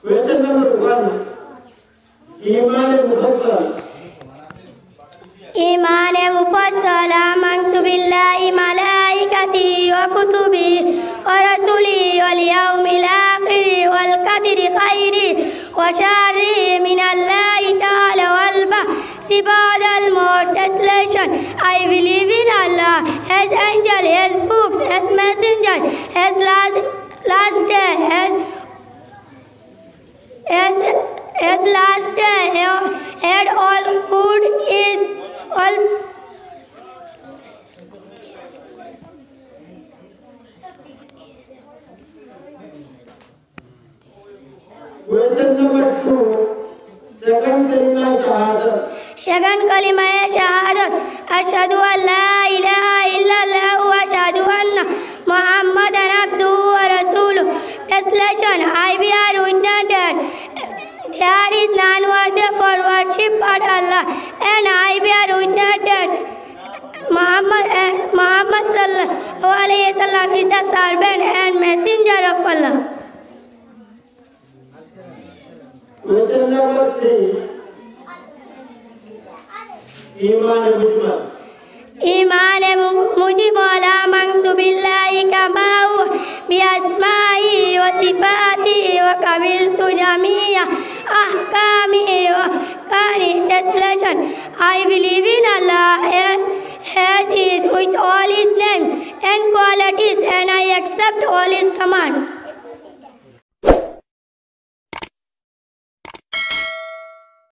Question number 1. Iman Mufassal. إيمان مفصل آمنت بالله ملائكته وكتبه ورسله واليوم الآخر والقدر خيره وشره من الله تعالى والبعث بعد الموت. Translation: I believe in Allah, His angel, His books, His messenger, His last day, His last day, and all good is all. Question number 2. Second kalima shahadat. Second kalima shahadat. Ashhadu an la ilaha illallah wa ashhadu anna Muhammadan abduhu wa rasuluh. Translation: I bear witness that there is none worthy for worship but Allah, and I bear witness that Muhammad sallallahu alaihi wasallam is the servant and messenger of Allah. Question number 3. Iman Mujmal. إيمان مجمل آمنت بالله كما هو بأسمائه وصفاته وقبلت جميع أحكامه وأركانه. Translation: I believe in Allah as He is with all His names and qualities, and I accept all His commands.